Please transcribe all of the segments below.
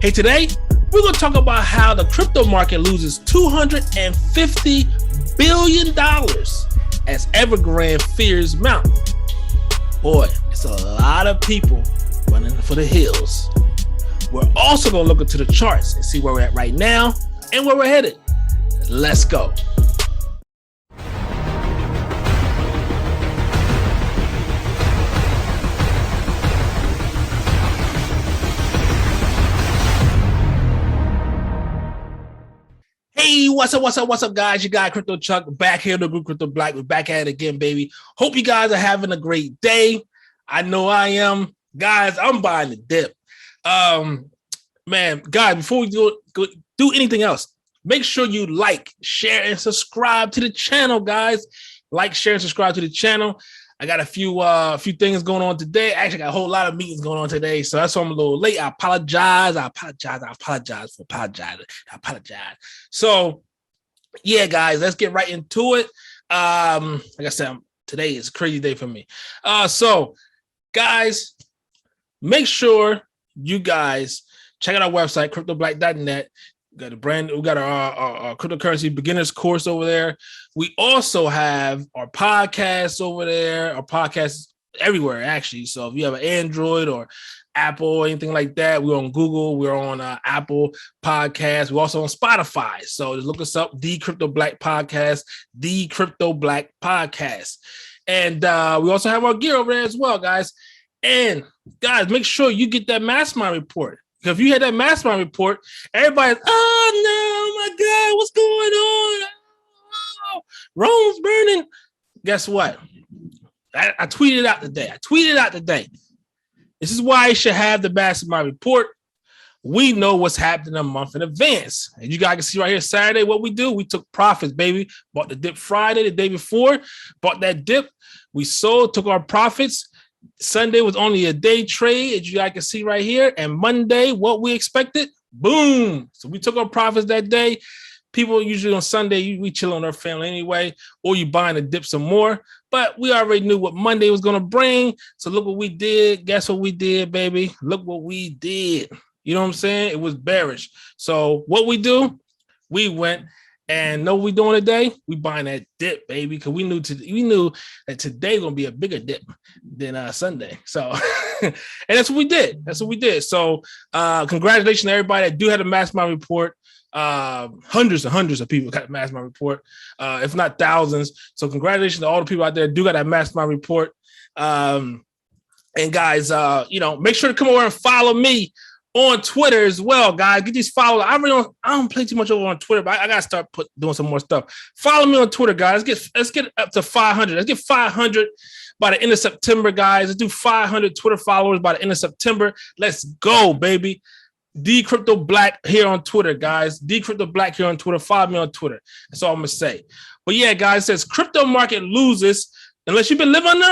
Hey, today we're going to talk about how the crypto market loses $250 billion as evergrande fears mount. Boy, it's a lot of people running for the hills. We're also going to look into the charts and see where we're at right now and where we're headed. Let's go. Hey, what's up, guys? You got Crypto Chuck back here in the group Crypto Black. We're back at it again, baby. Hope you guys are having a great day. I know I am. Guys, I'm buying the dip. Man, guys, before we do anything else, make sure you like, share, and subscribe to the channel, guys. Like, share, and subscribe to the channel. I got a few things going on today. Actually, got a whole lot of meetings going on today, so that's why I'm a little late. I apologize. So, yeah, guys, let's get right into it. Like I said, today is a crazy day for me. So, guys, make sure you guys check out our website, cryptoblack.net. We got our cryptocurrency beginners course over there. We also have our podcasts over there. Our podcasts everywhere, actually. So if you have an Android or Apple or anything like that, we're on Google. We're on Apple Podcasts. We're also on Spotify. So just look us up, The Crypto Black Podcast, The Crypto Black Podcast. And we also have our gear over there as well, guys. And guys, make sure you get that mastermind report. If you had that mastermind report, everybody's, oh no, my God, what's going on? Oh, Rome's burning. Guess what? I tweeted out today. This is why I should have the mastermind report. We know what's happening a month in advance. And you guys can see right here, Saturday, what we do. We took profits, baby. Bought the dip Friday, the day before. Bought that dip. We sold, took our profits. Sunday was only a day trade, as you guys can see right here. And Monday, what we expected, boom. So we took our profits that day. People usually on Sunday, we chill on our family anyway, or you buying the dip some more. But we already knew what Monday was going to bring. So look what we did. Guess what we did, baby? Look what we did. You know what I'm saying? It was bearish. So what we do, we went and know what we doing today? We buying that dip, baby, because we knew that today gonna be a bigger dip than Sunday. So, and that's what we did. So, congratulations to everybody that do have a mastermind report. Hundreds of people got a mastermind report, if not thousands. So, congratulations to all the people out there that do got that mastermind report. And guys, make sure to come over and follow me on Twitter as well, guys. Get these followers. I don't play too much over on Twitter, but I gotta start doing some more stuff. Follow me on Twitter, guys. Let's get up to 500. Let's get 500 by the end of September, guys. Let's do 500 Twitter followers by the end of September. Let's go, baby. The Crypto Black here on Twitter, guys. The Crypto Black here on Twitter. Follow me on Twitter. That's all I'm gonna say. But yeah, guys, it says crypto market loses unless you've been living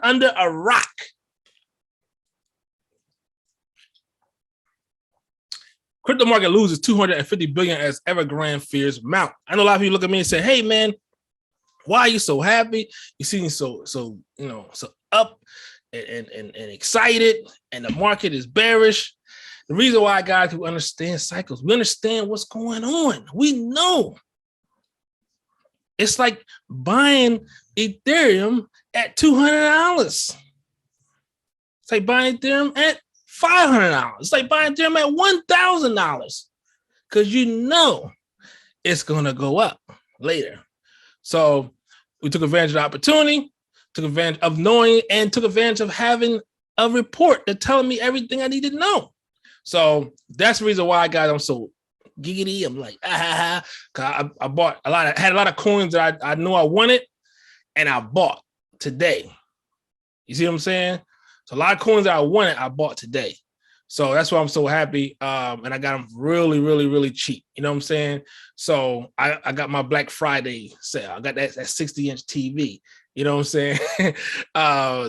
under a rock. Crypto market loses $250 billion as evergrande fears mount. I know a lot of people look at me and say, "Hey, man, why are you so happy? You seem so up and excited, and the market is bearish." The reason why, guys, we understand cycles. We understand what's going on. We know it's like buying Ethereum at $200. It's like buying Ethereum at $500. It's like buying Ethereum at $1,000 because you know it's gonna go up later. So we took advantage of the opportunity, took advantage of knowing, and took advantage of having a report that telling me everything I needed to know. So that's the reason why, guys, I'm so giggity. I'm like, because I bought had a lot of coins that I knew I wanted, and I bought today. You see what I'm saying? So a lot of coins that I wanted, I bought today. So that's why I'm so happy. And I got them really, really, really cheap. You know what I'm saying? So I got my Black Friday sale. I got that 60-inch TV, you know what I'm saying,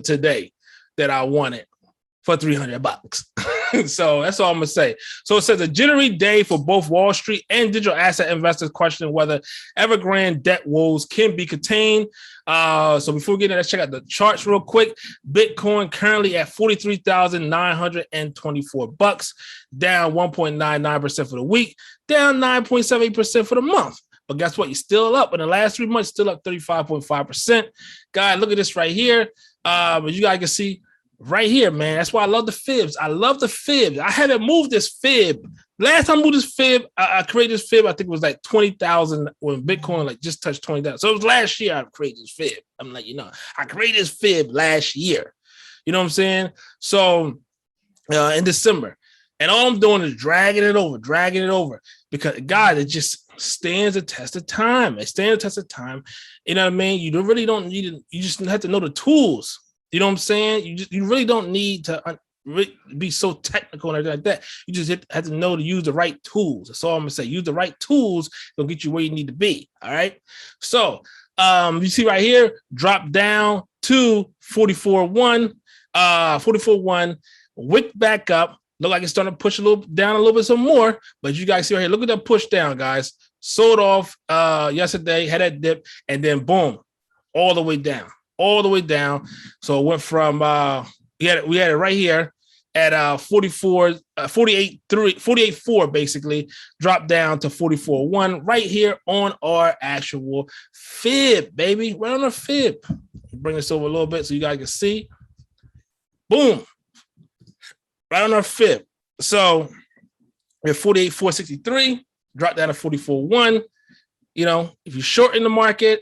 today that I wanted for $300. So that's all I'm gonna say. So it says a jittery day for both Wall Street and digital asset investors questioning whether evergrande debt woes can be contained. So before we get into that, let's check out the charts real quick. Bitcoin currently at $43,924, down 1.99% for the week, down 9.78% for the month. But guess what? You're still up. In the last 3 months, still up 35.5%. Guys, look at this right here. As you guys can see right here, man. That's why I love the fibs. I love the fibs. I haven't moved this fib. Last time I moved this fib, I created this fib. I think it was like 20,000 when Bitcoin like just touched 20,000. So it was last year I created this fib. I'm like, I created this fib last year. You know what I'm saying? So in December. And all I'm doing is dragging it over. Because, God, it just stands the test of time. It stands the test of time. You know what I mean? You really don't need it. You just have to know the tools. You know what I'm saying? You really don't need to be so technical and everything like that. You just have to know to use the right tools. That's all I'm going to say. Use the right tools. They'll get you where you need to be. All right? So, you see right here, drop down to 44.1. 44.1. Wick back up. Look like it's starting to push down a little bit some more, but you guys see right here. Look at that push down, guys. Sold off yesterday, had that dip, and then boom, all the way down. So it went from we had it right here at 48.4 basically, dropped down to 44.1 right here on our actual fib, baby. Right on our fib. Bring this over a little bit so you guys can see. Boom. Right on our fib. So we're 48.463, dropped down to 44.1. If you're short in the market,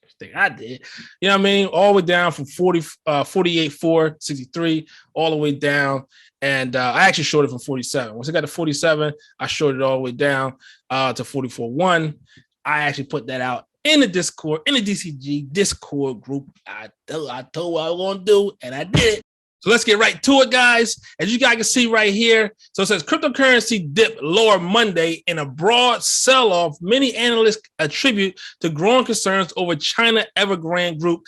I think I did. You know what I mean? All the way down from 48.463 all the way down. And I actually shorted from 47. Once I got to 47, I shorted all the way down to 44.1. I actually put that out in the Discord, in the DCG Discord group. I told what I was going to do, and I did it. So let's get right to it, guys. As you guys can see right here, so it says cryptocurrency dip lower Monday in a broad sell-off. Many analysts attribute to growing concerns over China Evergrande Group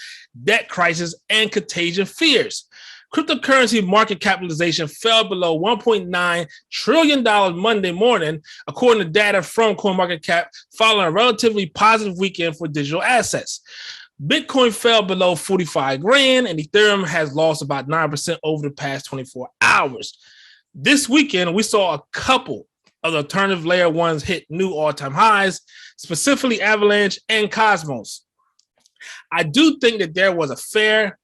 debt crisis and contagion fears. Cryptocurrency market capitalization fell below $1.9 trillion Monday morning, according to data from CoinMarketCap, following a relatively positive weekend for digital assets. Bitcoin fell below 45 grand, and Ethereum has lost about 9% over the past 24 hours. This weekend, we saw a couple of the alternative layer ones hit new all-time highs, specifically Avalanche and Cosmos. I do think that there was a fair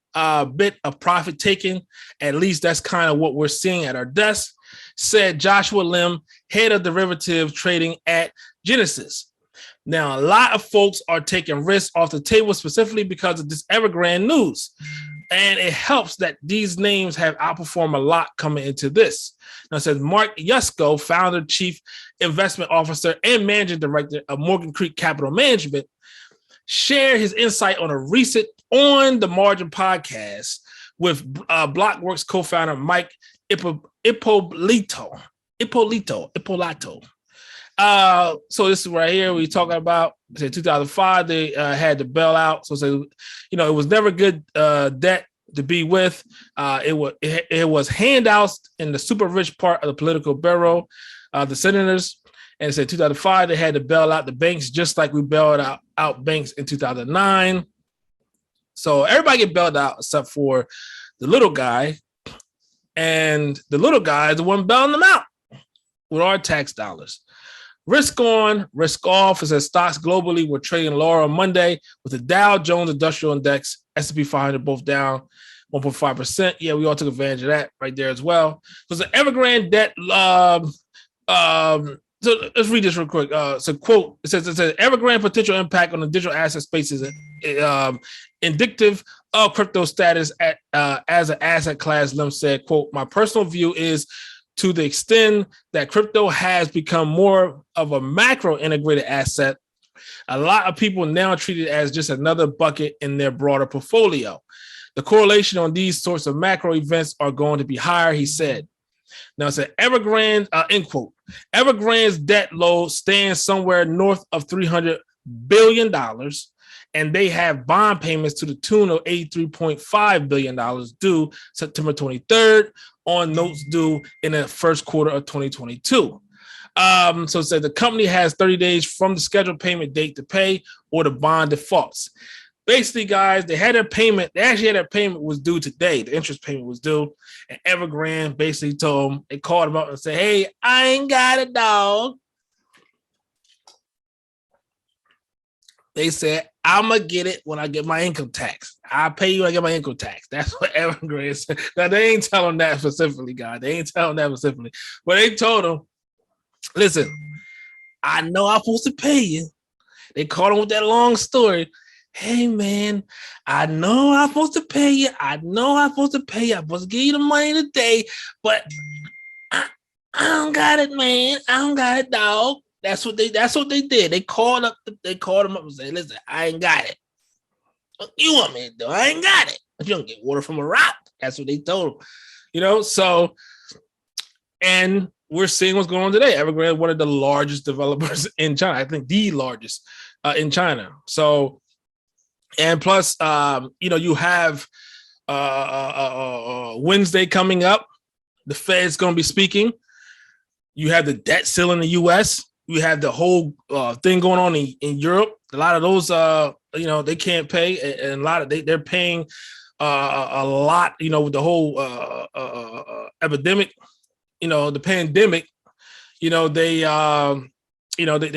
bit of profit taking. At least that's kind of what we're seeing at our desk, said Joshua Lim, head of derivative trading at Genesis. Now, a lot of folks are taking risks off the table specifically because of this Evergrande news. And it helps that these names have outperformed a lot coming into this. Now, it says Mark Yusko, founder, chief investment officer, and managing director of Morgan Creek Capital Management, shared his insight on a recent On the Margin podcast with Blockworks co-founder Mike Ippolito. So this is right here we talking about. In 2005, they had to bail out. So it was never good debt to be with. It was handouts in the super rich part of the political bureau, the senators. And it said 2005 they had to bail out the banks just like we bailed out banks in 2009. So everybody get bailed out except for the little guy, and the little guy is the one bailing them out with our tax dollars. Risk on, risk off. It says stocks globally were trading lower on Monday with the Dow Jones Industrial Index, S&P 500 both down 1.5%. Yeah, we all took advantage of that right there as well. So it's an Evergrande debt. So let's read this real quick. So quote, it says Evergrande potential impact on the digital asset space is indicative of crypto status as an asset class. Lim said, quote, my personal view is to the extent that crypto has become more of a macro integrated asset, a lot of people now treat it as just another bucket in their broader portfolio. The correlation on these sorts of macro events are going to be higher, he said. Now, it's an Evergrande, end quote. Evergrande's debt load stands somewhere north of $300 billion, and they have bond payments to the tune of $83.5 billion due September 23rd on notes due in the first quarter of 2022. So it said the company has 30 days from the scheduled payment date to pay or the bond defaults. Basically, guys, they actually had their payment was due today. The interest payment was due. And Evergrande basically told them, they called them up and said, hey, I ain't got it, dog. They said, I'm going to get it when I get my income tax. I'll pay you when I get my income tax. That's what Evergrande said. Now, they ain't telling that specifically, guys. They ain't telling that specifically. But they told them, listen, I know I'm supposed to pay you. They called him with that long story. Hey, man, I know I'm supposed to pay you. I'm supposed to give you the money today, but I don't got it, man. I don't got it, dog. That's what they did. They called him up and said, listen, I ain't got it. What you want me to do? I ain't got it. But you don't get water from a rock. That's what they told him. So, and we're seeing what's going on today. Evergrande, one of the largest developers in China. I think the largest in China. So, and plus, you have Wednesday coming up. The Fed's going to be speaking. You have the debt ceiling in the U.S. You have the whole thing going on in Europe. A lot of those, they can't pay, and a lot of they're paying a lot. With the whole epidemic, the pandemic. They're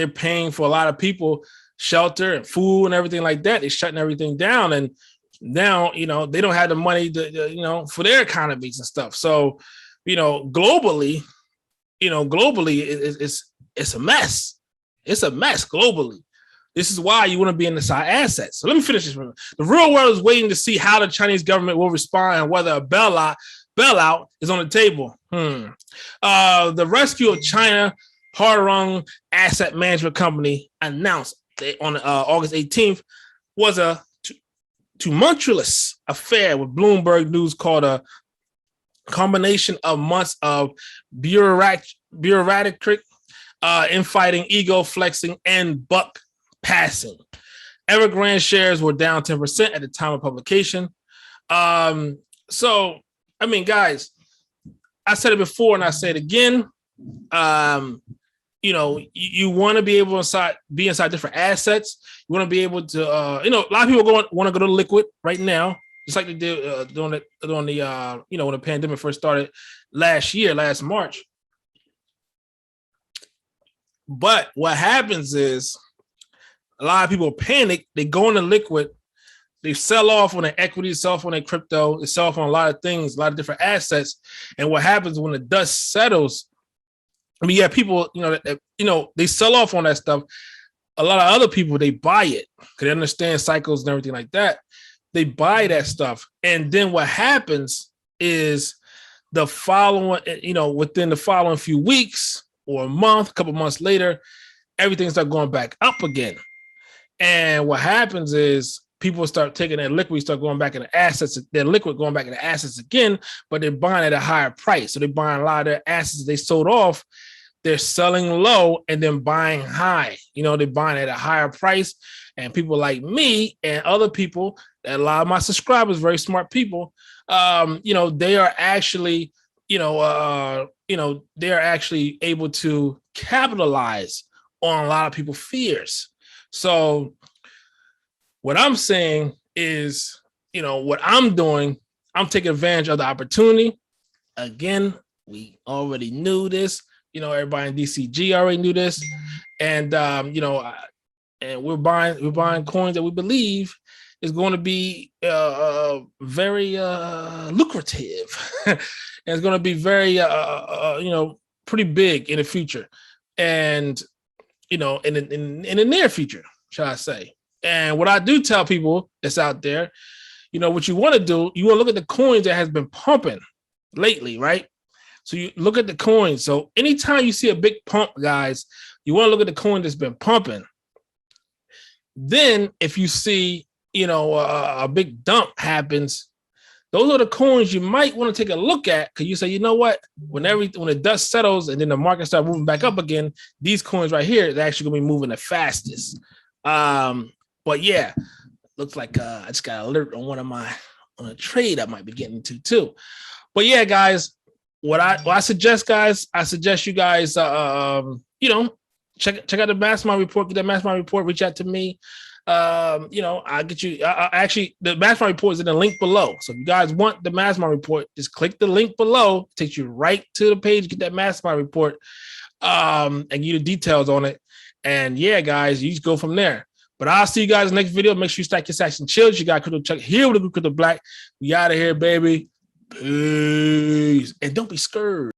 paying for a lot of people shelter and food and everything like that. They're shutting everything down, and now they don't have the money to for their economies and stuff. So globally, it's a mess. It's a mess globally. This is why you want to be in the side assets. So let me finish this. The real world is waiting to see how the Chinese government will respond and whether a bailout is on the table. The rescue of China Hodling asset management company announced on August 18th was a tumultuous affair with Bloomberg News called a combination of months of bureaucratic infighting, ego flexing, and buck passing. Evergrande shares were down 10% at the time of publication. So, guys, I said it before and I say it again. You want to be able to be inside different assets. You want to be able to, a lot of people want to go to liquid right now, just like they did during the when the pandemic first started last March. But what happens is a lot of people panic. They go into liquid. They sell off on their equity, sell off on their crypto, they sell off on a lot of things, a lot of different assets. And what happens when the dust settles? People, they sell off on that stuff. A lot of other people, they buy it because they understand cycles and everything like that. They buy that stuff. And then what happens is the following, within the following few weeks or a month, a couple months later, everything starts going back up again. And what happens is people start taking their liquid, start going back into assets, their liquid going back into assets again, but they're buying at a higher price. So they're buying a lot of their assets they sold off. They're selling low and then buying high. They're buying at a higher price. And people like me and other people, a lot of my subscribers, very smart people, they are actually, they're actually able to capitalize on a lot of people's fears. So what I'm saying is, what I'm doing, I'm taking advantage of the opportunity. Again, we already knew this. Everybody in DCG already knew this, and and we're buying coins that we believe is going to be very lucrative, and it's going to be very pretty big in the future, and in the near future, shall I say? And what I do tell people that's out there, what you want to do, you want to look at the coins that has been pumping lately, right? So you look at the coins. So anytime you see a big pump, guys, you want to look at the coin that's been pumping. Then if you see, a big dump happens, those are the coins you might want to take a look at, because you say, you know what, when the dust settles and then the market starts moving back up again, these coins right here is actually going to be moving the fastest. But yeah, looks like I just got an alert on on a trade I might be getting into too. But yeah, guys, what I suggest, guys, I suggest you guys, you know, check out the mastermind report. Get that mastermind report. Reach out to me. You know, I'll get you. Actually, the mastermind report is in the link below. So if you guys want the mastermind report, just click the link below. It takes you right to the page. Get that mastermind report, and get the details on it. And yeah, guys, you just go from there. But I'll see you guys in the next video. Make sure you stack your sacks and chills. You got Crypto Chuck here with the Crypto Black. We out of here, baby. Peace. And don't be scared.